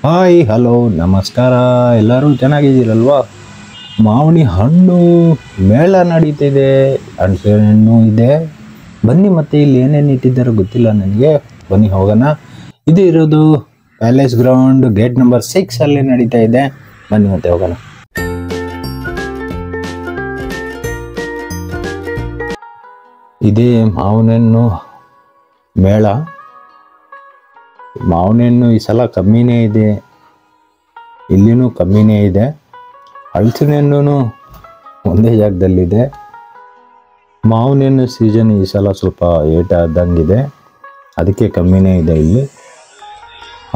Hi hello ನಮಸ್ಕಾರ, ಎಲ್ಲರೂ ಚೆನ್ನಾಗಿದ್ದೀರಲ್ವಾ? ಮಾವಿನ ಹಣ್ಣು ಮೇಳ ನಡೀತಿದೆ, ಹಣ್ಣು ಇದೆ. ಬನ್ನಿ, ಮತ್ತೆ ಇಲ್ಲಿ ಏನೇನು ಇಟ್ಟಿದ್ದಾರೋ ಗೊತ್ತಿಲ್ಲ ನನಗೆ. ಬನ್ನಿ ಹೋಗೋಣ. ಇದು ಇರೋದು ಪ್ಯಾಲೇಸ್ ಗ್ರೌಂಡ್ ಗೇಟ್ ನಂಬರ್ 6 ಅಲ್ಲಿ ನಡೀತಾ ಇದೆ. ಬನ್ನಿ ಮತ್ತೆ ಹೋಗೋಣ. ಇದೇ ಮಾವಿನಹಣ್ಣು ಮೇಳ. ಮಾವಿನಹಣ್ಣು ಈ ಸಲ ಕಮ್ಮಿನೇ ಇದೆ, ಇಲ್ಲಿನೂ ಕಮ್ಮಿನೇ ಇದೆ. ಹಲಸಿನ ಹಣ್ಣು ಒಂದೇ ಜಾಗದಲ್ಲಿದೆ. ಮಾವಿನಹಣ್ಣು ಸೀಸನ್ ಈ ಸಲ ಸ್ವಲ್ಪ ಏಟ ಆದಂಗಿದೆ, ಅದಕ್ಕೆ ಕಮ್ಮಿನೇ ಇದೆ. ಇಲ್ಲಿ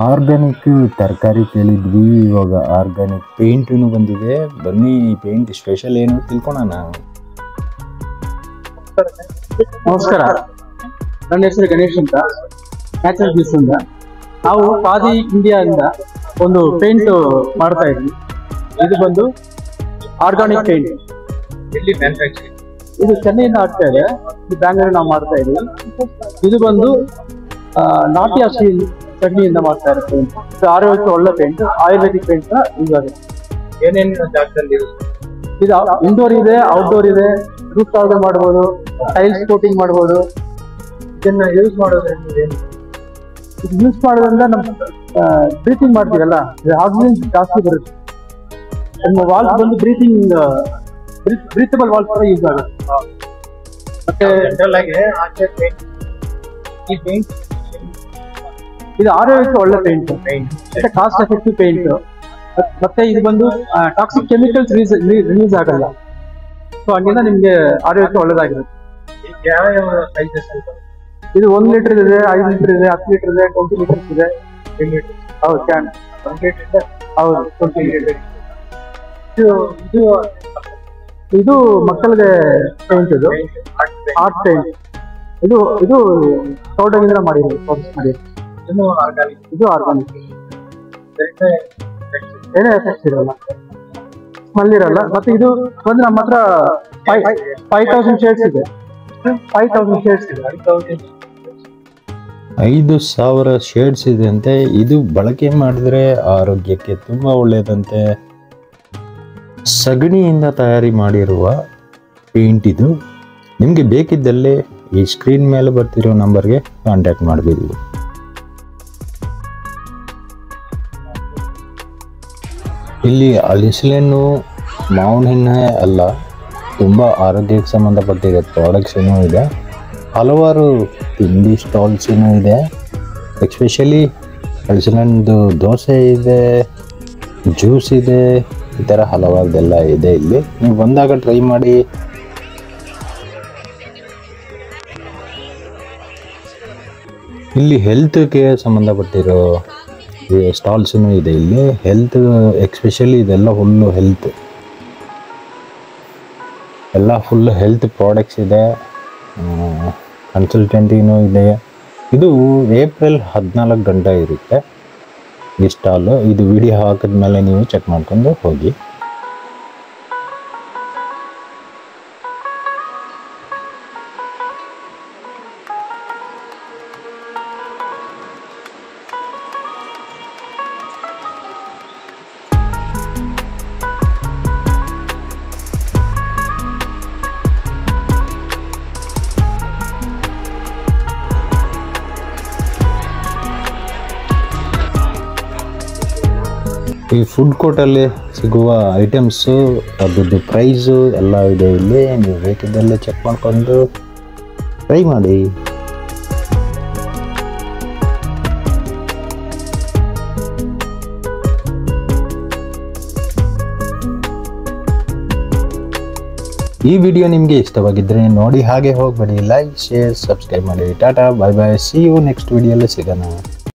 ಆರ್ಗ್ಯಾನಿಕ್ ತರಕಾರಿ ಕೇಳಿದ್ವಿ, ಇವಾಗ ಆರ್ಗ್ಯಾನಿಕ್ ಪೇಂಟೂ ಬಂದಿದೆ. ಬನ್ನಿ, ಪೇಂಟ್ ಸ್ಪೆಷಲ್ ಏನು ತಿಳ್ಕೊಳೋಣ. ನಮಸ್ಕಾರ, ನನ್ನ ಹೆಸರು ಗಣೇಶ್ ಅಂತ, ನ್ಯಾಚುರಲ್ ಬ್ಲಿಸ್ ಅಂತ. ನಾವು ಖಾದಿ ಇಂಡಿಯಾ ಇಂದ ಒಂದು ಪೇಂಟ್ ಮಾಡ್ತಾ ಇದ್ವಿ. ಇದು ಬಂದು ಆರ್ಗಾನಿಕ್ ಪೇಂಟ್. ಎಲ್ಲಿ ಮ್ಯಾನುಫ್ಯಾಕ್ಚರಿಂಗ್? ಇದು ಚೆನ್ನೈಯಿಂದ ಆಗ್ತಾ ಇದೆ, ಇದು ಬ್ಯಾಂಗ್ಳೂರ್ ನಾವು ಮಾಡ್ತಾ ಇದ್ವಿ. ಇದು ಬಂದು ನಾಟಿ ಹಸಿ ಚಟ್ನಿಯಿಂದ ಮಾಡ್ತಾ ಇರೋ ಪೇಂಟ್. ಇದು ಆರೋಗ್ಯಕ್ಕೆ ಒಳ್ಳೆ ಪೇಂಟ್, ಆಯುರ್ವೇದಿಕ್ ಪೇಂಟ್ ಯೂಸ್ ಆಗುತ್ತೆ. ಏನೇನು ಜಾಗದಲ್ಲಿ ಇರುತ್ತೆ? ಇದು ಇಂಡೋರ್ ಇದೆ, ಔಟ್ಡೋರ್ ಇದೆ. ರೂಫ್ ಟಾಪ್ ಮಾಡ್ಬೋದು, ಟೈಲ್ಸ್ ಕೋಟಿಂಗ್ ಮಾಡ್ಬೋದು. ಇದನ್ನ ಯೂಸ್ ಮಾಡೋದ್ರಿಂದ ಏನು? ಇದು ಯೂಸ್ ಮಾಡೋದ್ರಿಂದ ನಮ್ಮ ಬ್ರೀತಿಂಗ್ ಮಾಡ್ತೀವಲ್ಲ, ಆಕ್ಸಿಜನ್ ಜಾಸ್ತಿ ಬರುತ್ತೆ. ನಮ್ಮ ವಾಲ್ಸ್ ಬಂದು ಬ್ರೀತಬಲ್ ವಾಲ್ಸ್ ತರ ಯೂಸ್ ಆಗುತ್ತೆ. ಮತ್ತೆ ಜನರಲ್ ಆಗಿ ಆಚೆ ಪೇಂಟ್, ಈ ಪೇಂಟ್ ಇದು ಆರೋಗ್ಯಕ್ಕೆ ಒಳ್ಳೆ ಪೇಂಟ್, ಮತ್ತೆ ಕಾಸ್ಟ್ ಎಫೆಕ್ಟಿವ್ ಪೇಂಟ್. ಮತ್ತೆ ಇದು ಬಂದು ಟಾಕ್ಸಿಕ್ ಕೆಮಿಕಲ್ಸ್ ರಿಲೀಸ್ ಆಗಲ್ಲ. ಸೊ ಹಂಗಿಂದ ನಿಮ್ಗೆ ಆರೋಗ್ಯಕ್ಕೆ ಒಳ್ಳೇದಾಗಿರುತ್ತೆ. ಯಾವ ಸೈಜಸ್ ಅಂತ? ಇದು 1 ಲೀಟರ್ ಇದೆ, 5 ಲೀಟರ್ ಇದೆ, 10 ಲೀಟರ್ ಇದೆ, 20 ಲೀಟರ್ಸ್ ಇದೆ. 10 ಲೀಟರ್? ಹೌದು, ಕ್ಯಾನ್. 1 ಲೀಟರ್? ಹೌದು, 20 ಲೀಟರ್. ಇದು ಇದು ಮಕ್ಕಳಿಗೆ ಪೇಂಟ್, ಇದು ಆರ್ಟ್ ಪೇಂಟ್. ಇದು ಸೌಡಗಿಂದ ಮಾಡಿರೋದು, ಇದನ್ನು ಆರ್ಗಾನಿಕ್. ಇದು ಆರ್ಗಾನಿಕ್. ಏನೇ ಎಫೆಕ್ಟ್ಸ್ ಇರಲ್ಲ, ಸ್ಮೆಲ್ ಇರಲ್ಲ. ಮತ್ತೆ ಇದು ಬಂದು ನಮ್ಮ ಹತ್ರ 5000 ಶೇಡ್ಸ್ ಇದೆ. 5000 ಶೇಡ್ಸ್ ಇದೆ. 5000 ಶೇಡ್ಸ್ ಇದೆ ಅಂತೆ. ಇದು ಬಳಕೆ ಮಾಡಿದ್ರೆ ಆರೋಗ್ಯಕ್ಕೆ ತುಂಬ ಒಳ್ಳೆಯದಂತೆ. ಸಗಣಿಯಿಂದ ತಯಾರಿ ಮಾಡಿರುವ ಪೇಂಟ್ ಇದು. ನಿಮಗೆ ಬೇಕಿದ್ದಲ್ಲಿ ಈ ಸ್ಕ್ರೀನ್ ಮೇಲೆ ಬರ್ತಿರೋ ನಂಬರ್ಗೆ ಕಾಂಟ್ಯಾಕ್ಟ್ ಮಾಡಬಹುದು. ಇಲ್ಲಿ ಹಲಸಿನಹಣ್ಣು ಮಾವಿನ ಹಣ್ಣೇ ಅಲ್ಲ, ತುಂಬ ಆರೋಗ್ಯಕ್ಕೆ ಸಂಬಂಧಪಟ್ಟಿರೋ ಪ್ರಾಡಕ್ಟ್ಸ್ ಏನೂ ಇದೆ. ಹಲವಾರು ತಿಂಡಿ ಸ್ಟಾಲ್ಸ್ ಏನೂ ಇದೆ. ಎಸ್ಪೆಷಲಿ ಹಲಸಿನಹಣ್ಣು ದೋಸೆ ಇದೆ, ಜ್ಯೂಸ್ ಇದೆ, ಈ ಥರ ಹಲವಾರದೆಲ್ಲ ಇದೆ. ಇಲ್ಲಿ ನೀವು ಬಂದಾಗ ಟ್ರೈ ಮಾಡಿ. ಇಲ್ಲಿ ಹೆಲ್ತ್ಗೆ ಸಂಬಂಧಪಟ್ಟಿರೋ ಸ್ಟಾಲ್ಸೂ ಇದೆ. ಇಲ್ಲಿ ಹೆಲ್ತ್ ಎಸ್ಪೆಷಲಿ ಇದೆಲ್ಲ ಫುಲ್ಲು ಹೆಲ್ತ್, ಎಲ್ಲ ಫುಲ್ ಹೆಲ್ತ್ ಪ್ರಾಡಕ್ಟ್ಸ್ ಇದೆ. ಕನ್ಸಲ್ಟೆಂಟಿನೂ ಇದೆ. ಇದು ಏಪ್ರಿಲ್ 14 ಗಂಟೆ ಇರುತ್ತೆ ಈ ಸ್ಟಾಲು. ಇದು ವಿಡಿಯೋ ಹಾಕಿದ್ಮೇಲೆ ನೀವು ಚೆಕ್ ಮಾಡ್ಕೊಂಡು ಹೋಗಿ. ಈ ಫುಡ್ ಕೋರ್ಟಲ್ಲಿ ಸಿಗುವ ಐಟಮ್ಸು, ಅದ್ರದ್ದು ಪ್ರೈಸು ಎಲ್ಲ ಇದೆ ಇಲ್ಲಿ. ನೀವು ಬೇಕಿದ್ದಲ್ಲೇ ಚೆಕ್ ಮಾಡ್ಕೊಂಡು ಟ್ರೈ ಮಾಡಿ. ಈ ವಿಡಿಯೋ ನಿಮಗೆ ಇಷ್ಟವಾಗಿದ್ದರೆ ನೋಡಿ, ಹಾಗೆ ಹೋಗಬೇಡಿ, ಲೈಕ್, ಶೇರ್, ಸಬ್ಸ್ಕ್ರೈಬ್ ಮಾಡಿ. ಟಾಟಾ, ಬಾಯ್ ಬಾಯ್, ಸಿ ಯು ನೆಕ್ಸ್ಟ್ ವಿಡಿಯೋಲ್ಲಿ ಸಿಗೋಣ.